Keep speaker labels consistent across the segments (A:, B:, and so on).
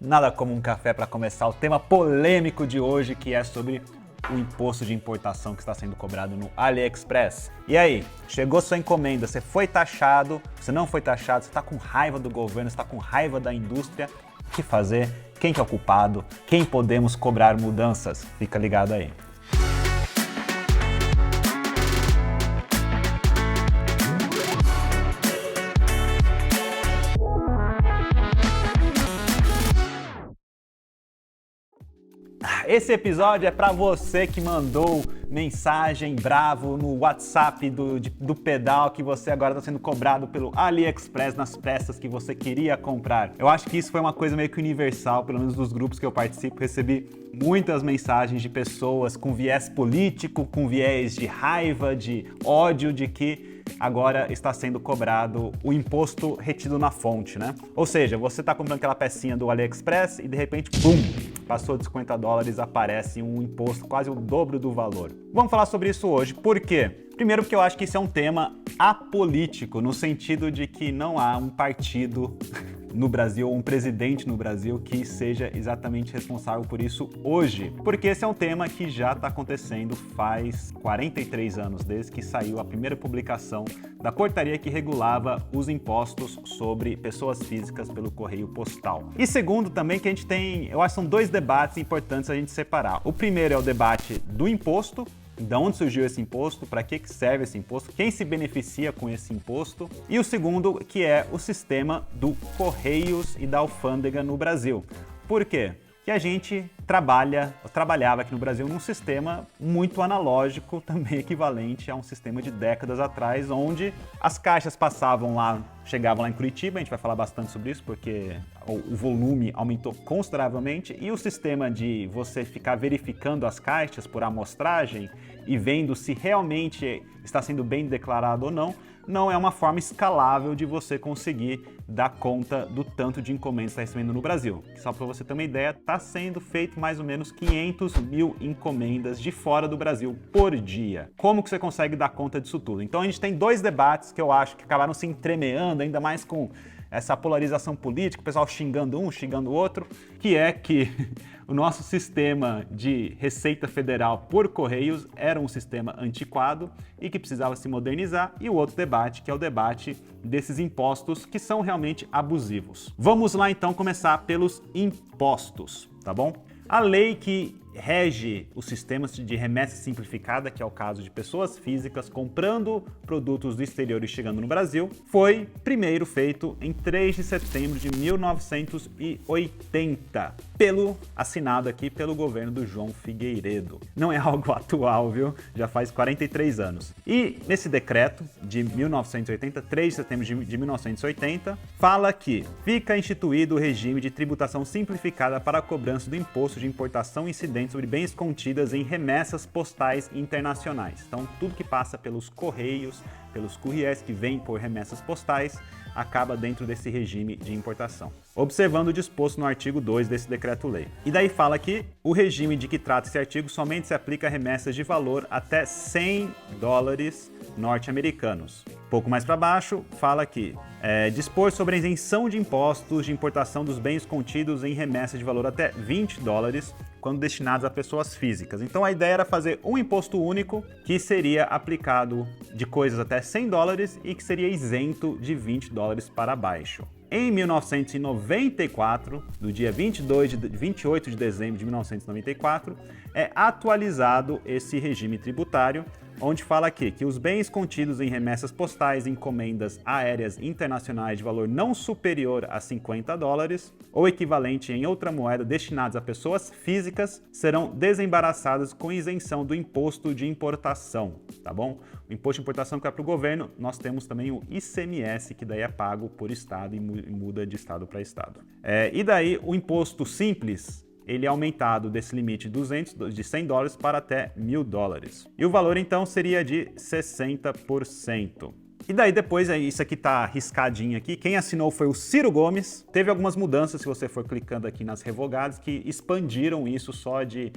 A: Nada como um café para começar o tema polêmico de hoje, que é sobre o imposto de importação que está sendo cobrado no AliExpress. E aí, chegou sua encomenda, você foi taxado, você não foi taxado, você está com raiva do governo, você está com raiva da indústria, o que fazer? Quem que é o culpado? Quem podemos cobrar mudanças? Fica ligado aí. Esse episódio é para você que mandou mensagem bravo no WhatsApp do pedal que você agora está sendo cobrado pelo AliExpress nas peças que você queria comprar. Eu acho que isso foi uma coisa meio que universal, pelo menos dos grupos que eu participo, recebi muitas mensagens de pessoas com viés político, com viés de raiva, de ódio, de que agora está sendo cobrado o imposto retido na fonte, né? Ou seja, você está comprando aquela pecinha do AliExpress e de repente, pum, passou de $50, aparece um imposto quase o dobro do valor. Vamos falar sobre isso hoje. Por quê? Primeiro porque eu acho que isso é um tema apolítico, no sentido de que não há um partido no Brasil, ou um presidente no Brasil que seja exatamente responsável por isso hoje. Porque esse é um tema que já está acontecendo faz 43 anos, desde que saiu a primeira publicação da portaria que regulava os impostos sobre pessoas físicas pelo correio postal. E segundo também que a gente tem, eu acho que são dois debates importantes a gente separar. O primeiro é o debate do imposto, de onde surgiu esse imposto, para que serve esse imposto, quem se beneficia com esse imposto, e o segundo, que é o sistema Correios e da alfândega no Brasil. Por quê? Que a gente trabalhava aqui no Brasil num sistema muito analógico, também equivalente a um sistema de décadas atrás, onde as caixas passavam lá, chegavam lá em Curitiba, a gente vai falar bastante sobre isso, porque o volume aumentou consideravelmente, e o sistema de você ficar verificando as caixas por amostragem e vendo se realmente está sendo bem declarado ou não é uma forma escalável de você conseguir dar conta do tanto de encomendas que está recebendo no Brasil. Só para você ter uma ideia, está sendo feito mais ou menos 500 mil encomendas de fora do Brasil por dia. Como que você consegue dar conta disso tudo? Então a gente tem dois debates que eu acho que acabaram se entremeando, ainda mais com essa polarização política, o pessoal xingando um, xingando o outro, que é que o nosso sistema de Receita Federal por Correios era um sistema antiquado e que precisava se modernizar, e o outro debate, que é o debate desses impostos que são realmente abusivos. Vamos lá então começar pelos impostos, tá bom? A lei que rege os sistemas de remessa simplificada, que é o caso de pessoas físicas comprando produtos do exterior e chegando no Brasil, foi primeiro feito em 3 de setembro de 1980, assinado aqui pelo governo do João Figueiredo. Não é algo atual, viu? Já faz 43 anos. E nesse decreto de 1980, 3 de setembro de 1980, fala que fica instituído o regime de tributação simplificada para a cobrança do imposto de importação incidente sobre bens contidas em remessas postais internacionais. Então, tudo que passa pelos correios, pelos courriers que vêm por remessas postais, acaba dentro desse regime de importação, observando o disposto no artigo 2 desse decreto-lei. E daí fala que o regime de que trata esse artigo somente se aplica a remessas de valor até $100 norte-americanos. Pouco mais para baixo, fala que dispor sobre a isenção de impostos de importação dos bens contidos em remessas de valor até $20 quando destinados a pessoas físicas. Então a ideia era fazer um imposto único que seria aplicado de coisas até $100 e que seria isento de $20 para baixo. Em 1994, no dia 28 de dezembro de 1994, é atualizado esse regime tributário, onde fala aqui que os bens contidos em remessas postais e encomendas aéreas internacionais de valor não superior a $50 ou equivalente em outra moeda destinados a pessoas físicas serão desembaraçados com isenção do imposto de importação, tá bom? O imposto de importação que é para o governo, nós temos também o ICMS, que daí é pago por estado e muda de estado para estado. E daí o imposto simples, ele é aumentado desse limite de $100 para até $1.000. E o valor então seria de 60%. E daí depois, isso aqui tá riscadinho aqui, quem assinou foi o Ciro Gomes. Teve algumas mudanças, se você for clicando aqui nas revogadas, que expandiram isso só de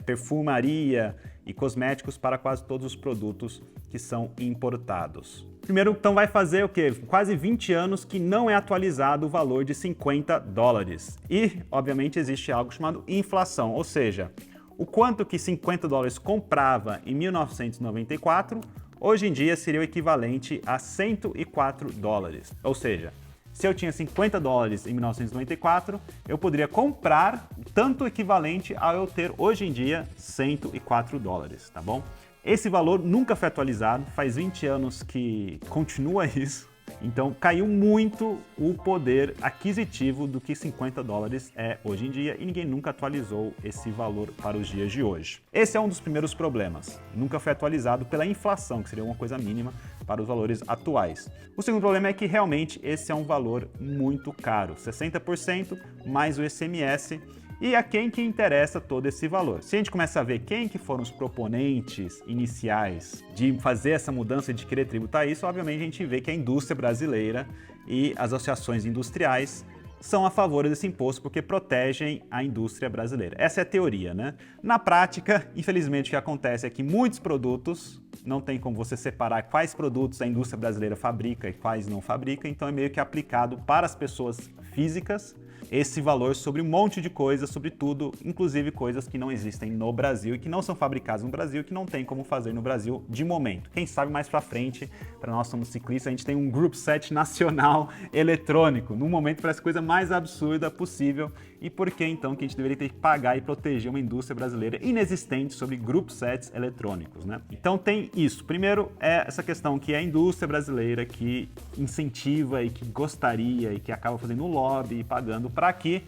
A: perfumaria e cosméticos para quase todos os produtos que são importados. Primeiro, então, vai fazer o quê? Quase 20 anos que não é atualizado o valor de 50 dólares. E, obviamente, existe algo chamado inflação, ou seja, o quanto que 50 dólares comprava em 1994, hoje em dia seria o equivalente a 104 dólares. Ou seja, se eu tinha 50 dólares em 1994, eu poderia comprar tanto equivalente a eu ter hoje em dia 104 dólares, tá bom? Esse valor nunca foi atualizado, faz 20 anos que continua isso. Então caiu muito o poder aquisitivo do que 50 dólares é hoje em dia e ninguém nunca atualizou esse valor para os dias de hoje. Esse é um dos primeiros problemas. Nunca foi atualizado pela inflação, que seria uma coisa mínima para os valores atuais. O segundo problema é que realmente esse é um valor muito caro, 60% mais o ICMS. E a quem que interessa todo esse valor? Se a gente começa a ver quem que foram os proponentes iniciais de fazer essa mudança de querer tributar isso, obviamente a gente vê que a indústria brasileira e as associações industriais são a favor desse imposto porque protegem a indústria brasileira. Essa é a teoria, né? Na prática, infelizmente, o que acontece é que muitos produtos não tem como você separar quais produtos a indústria brasileira fabrica e quais não fabrica, então é meio que aplicado para as pessoas físicas esse valor sobre um monte de coisas, sobre tudo, inclusive coisas que não existem no Brasil e que não são fabricadas no Brasil e que não tem como fazer no Brasil de momento. Quem sabe mais pra frente, para nós somos ciclistas, a gente tem um group set nacional eletrônico. No momento parece a coisa mais absurda possível. E por que então que a gente deveria ter que pagar e proteger uma indústria brasileira inexistente sobre group sets eletrônicos, né? Então tem isso. Primeiro é essa questão que é a indústria brasileira que incentiva e que gostaria e que acaba fazendo lobby e pagando para que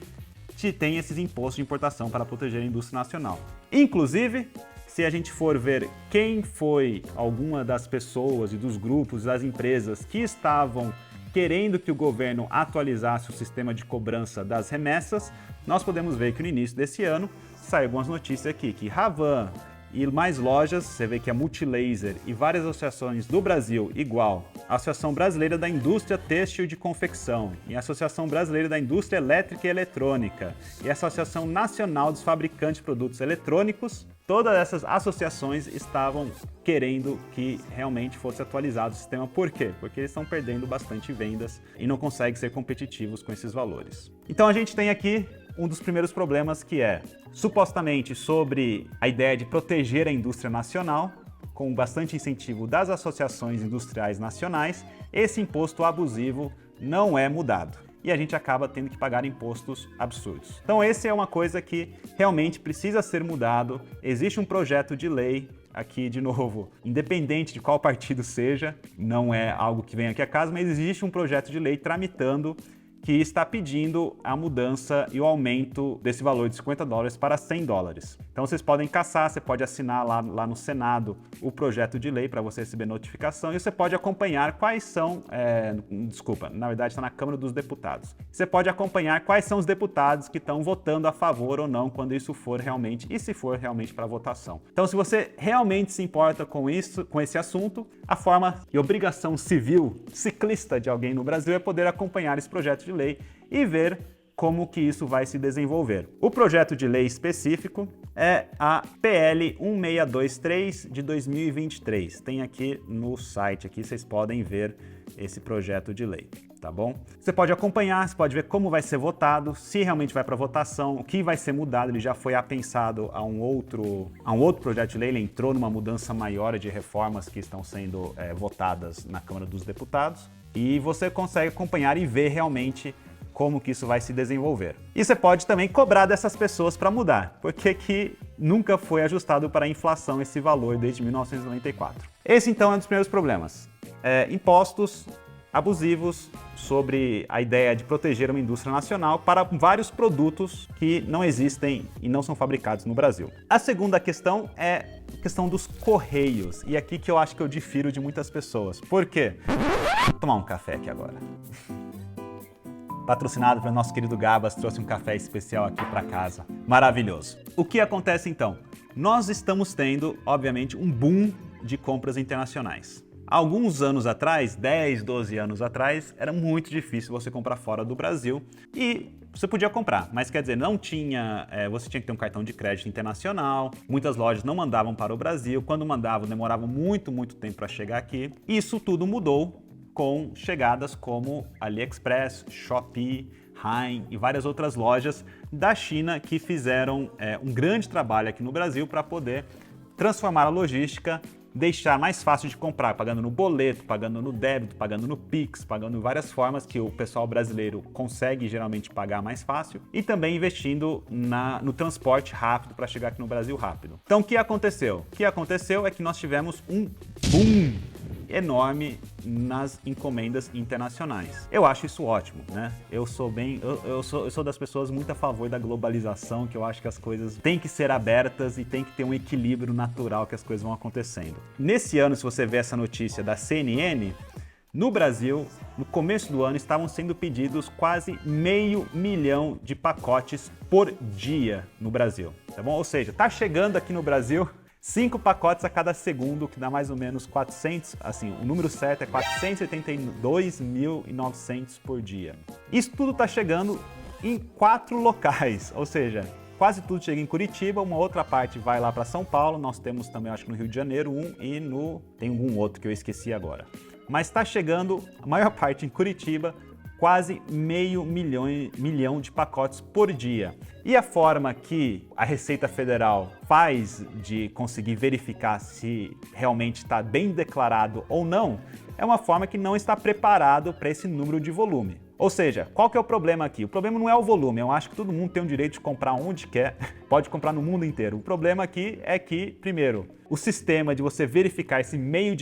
A: se tenha esses impostos de importação para proteger a indústria nacional. Inclusive, se a gente for ver quem foi alguma das pessoas e dos grupos, das empresas que estavam querendo que o governo atualizasse o sistema de cobrança das remessas, nós podemos ver que no início desse ano saíram algumas notícias aqui, que Havan e mais lojas, você vê que a Multilaser e várias associações do Brasil, igual a Associação Brasileira da Indústria Têxtil de Confecção e a Associação Brasileira da Indústria Elétrica e Eletrônica e a Associação Nacional dos Fabricantes de Produtos Eletrônicos, todas essas associações estavam querendo que realmente fosse atualizado o sistema. Por quê? Porque eles estão perdendo bastante vendas e não conseguem ser competitivos com esses valores. Então a gente tem aqui um dos primeiros problemas, que é supostamente sobre a ideia de proteger a indústria nacional, com bastante incentivo das associações industriais nacionais, esse imposto abusivo não é mudado. E a gente acaba tendo que pagar impostos absurdos. Então essa é uma coisa que realmente precisa ser mudado. Existe um projeto de lei, aqui de novo, independente de qual partido seja, não é algo que vem aqui a casa, mas existe um projeto de lei tramitando que está pedindo a mudança e o aumento desse valor de 50 dólares para 100 dólares. Então vocês podem caçar, você pode assinar lá no Senado o projeto de lei para você receber notificação e você pode acompanhar quais são, na verdade está na Câmara dos Deputados. Você pode acompanhar quais são os deputados que estão votando a favor ou não quando isso for realmente, e se for realmente para votação. Então se você realmente se importa com isso, com esse assunto, a forma e obrigação civil ciclista de alguém no Brasil é poder acompanhar esse projeto de lei e ver como que isso vai se desenvolver. O projeto de lei específico é a PL 1623 de 2023. Tem aqui no site, aqui vocês podem ver esse projeto de lei, tá bom? Você pode acompanhar, você pode ver como vai ser votado, se realmente vai para votação, o que vai ser mudado. Ele já foi apensado a um outro projeto de lei, ele entrou numa mudança maior de reformas que estão sendo votadas na Câmara dos Deputados. E você consegue acompanhar e ver realmente como que isso vai se desenvolver. E você pode também cobrar dessas pessoas para mudar, porque que nunca foi ajustado para a inflação esse valor desde 1994. Esse então é um dos primeiros problemas. Impostos abusivos sobre a ideia de proteger uma indústria nacional para vários produtos que não existem e não são fabricados no Brasil. A segunda questão é a questão dos Correios, e aqui que eu acho que eu difiro de muitas pessoas. Por quê? Vou tomar um café aqui agora. Patrocinado pelo nosso querido Gabas, trouxe um café especial aqui para casa. Maravilhoso. O que acontece então? Nós estamos tendo, obviamente, um boom de compras internacionais. Alguns anos atrás, 10, 12 anos atrás, era muito difícil você comprar fora do Brasil e você podia comprar, mas quer dizer, não tinha, você tinha que ter um cartão de crédito internacional, muitas lojas não mandavam para o Brasil, quando mandavam demorava muito tempo para chegar aqui. Isso tudo mudou com chegadas como AliExpress, Shopee, Hain e várias outras lojas da China que fizeram um grande trabalho aqui no Brasil para poder transformar a logística, deixar mais fácil de comprar, pagando no boleto, pagando no débito, pagando no Pix, pagando em várias formas que o pessoal brasileiro consegue geralmente pagar mais fácil e também investindo no transporte rápido para chegar aqui no Brasil rápido. Então o que aconteceu? O que aconteceu é que nós tivemos um boom enorme nas encomendas internacionais. Eu acho isso ótimo, né? Eu sou das pessoas muito a favor da globalização, que eu acho que as coisas têm que ser abertas e tem que ter um equilíbrio natural que as coisas vão acontecendo. Nesse ano, se você ver essa notícia da CNN, no Brasil, no começo do ano, estavam sendo pedidos quase 500 mil de pacotes por dia no Brasil, tá bom? Ou seja, tá chegando aqui no Brasil 5 pacotes a cada segundo, que dá mais ou menos 400, assim, o número certo é 482.900 por dia. Isso tudo está chegando em 4 locais, ou seja, quase tudo chega em Curitiba, uma outra parte vai lá para São Paulo, nós temos também, acho que no Rio de Janeiro, e tem algum outro que eu esqueci agora. Mas está chegando a maior parte em Curitiba, quase 500 mil de pacotes por dia. E a forma que a Receita Federal faz de conseguir verificar se realmente está bem declarado ou não, é uma forma que não está preparado para esse número de volume. Ou seja, qual que é o problema aqui? O problema não é o volume, eu acho que todo mundo tem o direito de comprar onde quer, pode comprar no mundo inteiro. O problema aqui é que, primeiro, o sistema de você verificar esse meio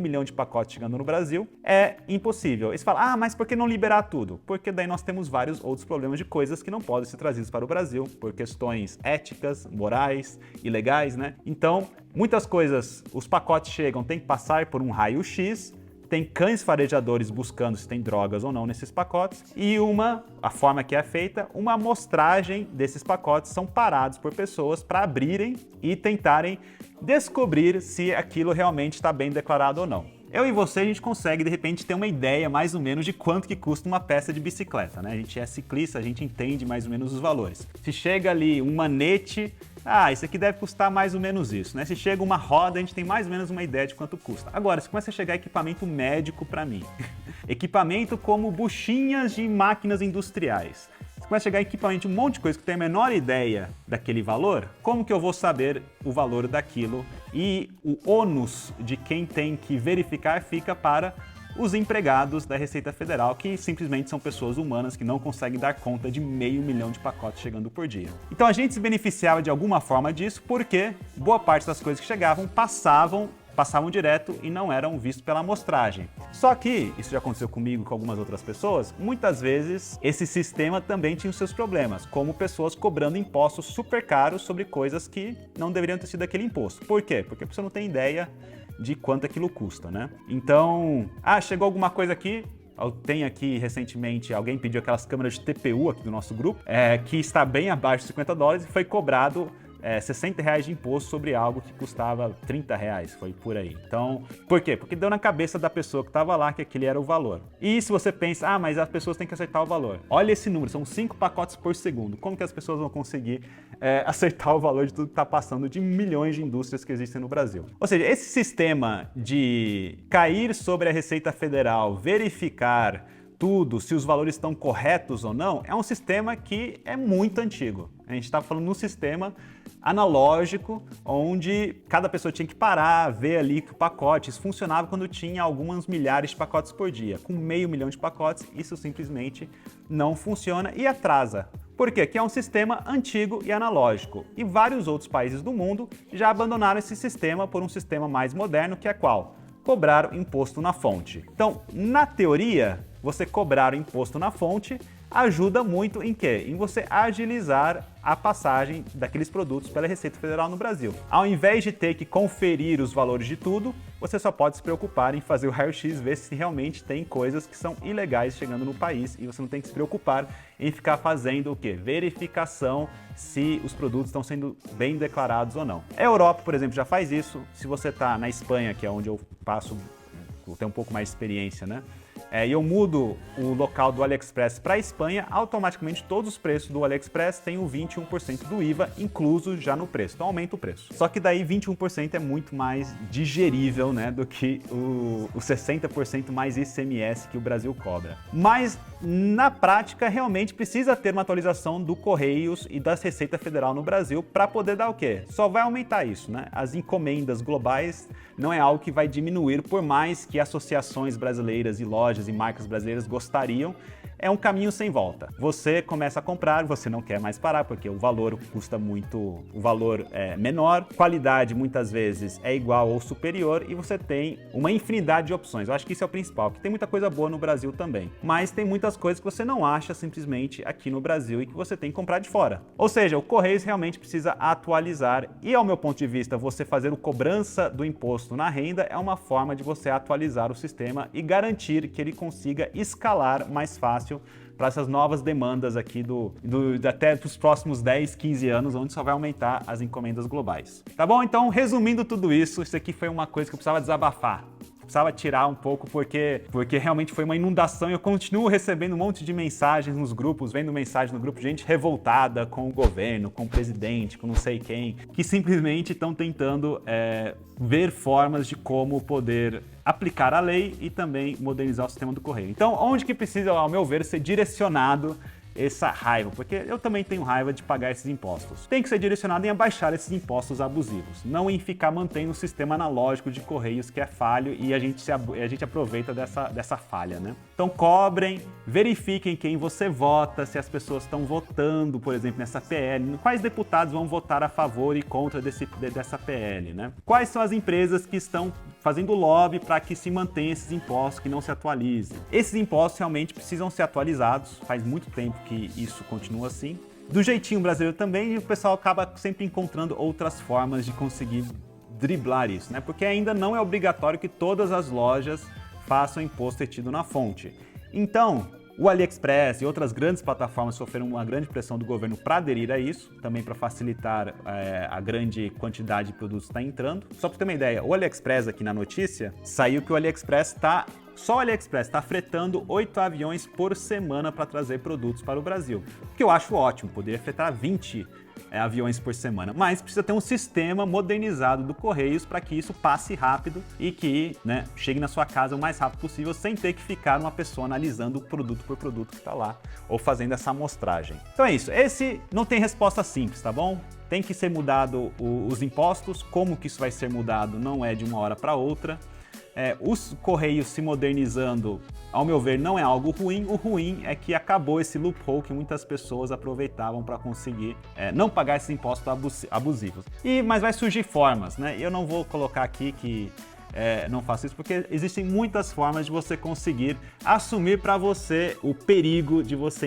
A: milhão de pacotes chegando no Brasil é impossível. Eles falam, mas por que não liberar tudo? Porque daí nós temos vários outros problemas de coisas que não podem ser trazidas para o Brasil por questões éticas, morais, ilegais, né? Então, muitas coisas, os pacotes chegam, tem que passar por um raio-x, tem cães farejadores buscando se tem drogas ou não nesses pacotes e a forma que é feita, uma amostragem desses pacotes são parados por pessoas para abrirem e tentarem descobrir se aquilo realmente está bem declarado ou não. Eu e você, a gente consegue, de repente, ter uma ideia mais ou menos de quanto que custa uma peça de bicicleta, né? A gente é ciclista, a gente entende mais ou menos os valores. Se chega ali um manete, isso aqui deve custar mais ou menos isso, né? Se chega uma roda, a gente tem mais ou menos uma ideia de quanto custa. Agora, se começa a chegar equipamento médico para mim, equipamento como buchinhas de máquinas industriais, se começa a chegar equipamento, um monte de coisa que eu tenho a menor ideia daquele valor, como que eu vou saber o valor daquilo? E o ônus de quem tem que verificar fica para os empregados da Receita Federal, que simplesmente são pessoas humanas que não conseguem dar conta de 500 mil de pacotes chegando por dia. Então a gente se beneficiava de alguma forma disso porque boa parte das coisas que chegavam passavam direto e não eram vistos pela amostragem. Só que, isso já aconteceu comigo e com algumas outras pessoas, muitas vezes esse sistema também tinha os seus problemas, como pessoas cobrando impostos super caros sobre coisas que não deveriam ter sido aquele imposto. Por quê? Porque a pessoa não tem ideia de quanto aquilo custa, né? Então, chegou alguma coisa aqui, eu tenho aqui recentemente, alguém pediu aquelas câmeras de TPU aqui do nosso grupo, que está bem abaixo de $50 e foi cobrado R$60 de imposto sobre algo que custava R$30, foi por aí. Então, por quê? Porque deu na cabeça da pessoa que estava lá que aquele era o valor. E se você pensa, mas as pessoas têm que acertar o valor. Olha esse número, são 5 pacotes por segundo. Como que as pessoas vão conseguir acertar o valor de tudo que está passando de milhões de indústrias que existem no Brasil? Ou seja, esse sistema de cair sobre a Receita Federal, verificar tudo, se os valores estão corretos ou não, é um sistema que é muito antigo. A gente está falando de um sistema analógico, onde cada pessoa tinha que parar, ver ali que o pacote, isso funcionava quando tinha algumas milhares de pacotes por dia. Com 500 mil de pacotes, isso simplesmente não funciona e atrasa. Por quê? Porque é um sistema antigo e analógico. E vários outros países do mundo já abandonaram esse sistema por um sistema mais moderno, que é qual? Cobrar o imposto na fonte. Então, na teoria, você cobrar o imposto na fonte ajuda muito em quê? Em você agilizar a passagem daqueles produtos pela Receita Federal no Brasil. Ao invés de ter que conferir os valores de tudo, você só pode se preocupar em fazer o raio-x, ver se realmente tem coisas que são ilegais chegando no país e você não tem que se preocupar em ficar fazendo o quê? Verificação se os produtos estão sendo bem declarados ou não. A Europa, por exemplo, já faz isso. Se você está na Espanha, que é onde eu passo tenho um pouco mais de experiência, né? E eu mudo o local do AliExpress para a Espanha, automaticamente todos os preços do AliExpress têm o 21% do IVA incluso já no preço, então aumenta o preço. Só que daí 21% é muito mais digerível, né, do que o 60% mais ICMS que o Brasil cobra. Mas na prática realmente precisa ter uma atualização do Correios e da Receita Federal no Brasil para poder dar o quê? Só vai aumentar isso, né? As encomendas globais não é algo que vai diminuir, por mais que associações brasileiras e lojas e marcas brasileiras gostariam, é um caminho sem volta. Você começa a comprar, você não quer mais parar, porque o valor custa muito, o valor é menor, qualidade muitas vezes é igual ou superior e você tem uma infinidade de opções. Eu acho que isso é o principal, que tem muita coisa boa no Brasil também, mas tem muitas coisas que você não acha simplesmente aqui no Brasil e que você tem que comprar de fora. Ou seja, o Correios realmente precisa atualizar e, ao meu ponto de vista, você fazer o cobrança do imposto na renda é uma forma de você atualizar o sistema e garantir que ele consiga escalar mais fácil para essas novas demandas aqui até dos próximos 10, 15 anos, onde só vai aumentar as encomendas globais. Tá bom? Então, resumindo tudo isso aqui foi uma coisa que eu precisava desabafar. Precisava tirar um pouco porque realmente foi uma inundação e eu continuo recebendo um monte de mensagens nos grupos, vendo mensagem no grupo, gente revoltada com o governo, com o presidente, com não sei quem, que simplesmente estão tentando ver formas de como poder aplicar a lei e também modernizar o sistema do correio. Então, onde que precisa, ao meu ver, ser direcionado essa raiva, porque eu também tenho raiva de pagar esses impostos. Tem que ser direcionado em abaixar esses impostos abusivos, não em ficar mantendo o sistema analógico de correios que é falho e a gente aproveita dessa falha, né? Então cobrem, verifiquem quem você vota, se as pessoas estão votando, por exemplo, nessa PL, quais deputados vão votar a favor e contra dessa PL, né? Quais são as empresas que estão fazendo lobby para que se mantenha esses impostos, que não se atualizem. Esses impostos realmente precisam ser atualizados, faz muito tempo que isso continua assim. Do jeitinho brasileiro também, o pessoal acaba sempre encontrando outras formas de conseguir driblar isso, né? Porque ainda não é obrigatório que todas as lojas façam imposto retido na fonte. Então, o AliExpress e outras grandes plataformas sofreram uma grande pressão do governo para aderir a isso, também para facilitar a grande quantidade de produtos que está entrando. Só para ter uma ideia, o AliExpress aqui na notícia, saiu que o AliExpress só o AliExpress está fretando 8 aviões por semana para trazer produtos para o Brasil. O que eu acho ótimo, poderia fretar 20 aviões por semana, mas precisa ter um sistema modernizado do Correios para que isso passe rápido e que chegue na sua casa o mais rápido possível, sem ter que ficar uma pessoa analisando produto por produto que está lá, ou fazendo essa amostragem. Então é isso, esse não tem resposta simples, tá bom? Tem que ser mudado os impostos, como que isso vai ser mudado não é de uma hora para outra. Os Correios se modernizando, ao meu ver, não é algo ruim. O ruim é que acabou esse loophole que muitas pessoas aproveitavam para conseguir não pagar esses impostos abusivos. Mas vai surgir formas, né? Eu não vou colocar aqui que não faço isso, porque existem muitas formas de você conseguir assumir para você o perigo de você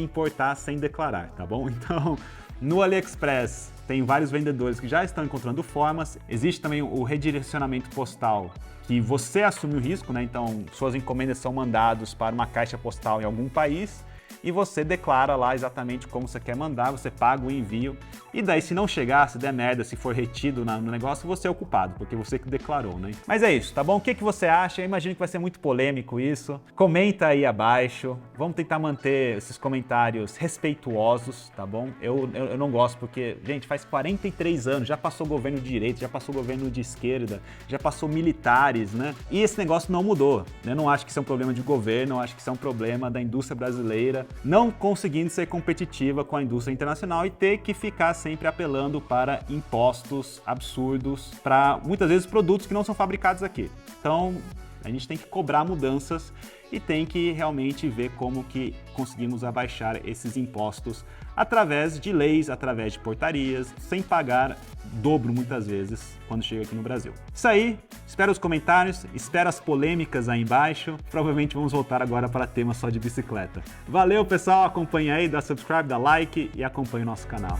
A: importar sem declarar, tá bom? Então, no AliExpress tem vários vendedores que já estão encontrando formas. Existe também o redirecionamento postal, que você assume o risco, né? Então, suas encomendas são mandadas para uma caixa postal em algum país e você declara lá exatamente como você quer mandar, você paga o envio e daí se não chegar, se der merda, se for retido no negócio, você é o culpado, porque você que declarou, né? Mas é isso, tá bom? O que você acha? Eu imagino que vai ser muito polêmico isso. Comenta aí abaixo, vamos tentar manter esses comentários respeituosos, tá bom? Eu não gosto porque, gente, faz 43 anos, já passou governo de direita, já passou governo de esquerda, já passou militares, né? E esse negócio não mudou. Eu não acho que isso é um problema de governo, eu acho que isso é um problema da indústria brasileira não conseguindo ser competitiva com a indústria internacional e ter que ficar sempre apelando para impostos absurdos para, muitas vezes, produtos que não são fabricados aqui. Então, a gente tem que cobrar mudanças e tem que realmente ver como que conseguimos abaixar esses impostos através de leis, através de portarias, sem pagar dobro muitas vezes quando chega aqui no Brasil. Isso aí, espero os comentários, espero as polêmicas aí embaixo. Provavelmente vamos voltar agora para tema só de bicicleta. Valeu, pessoal, acompanha aí, dá subscribe, dá like e acompanha o nosso canal.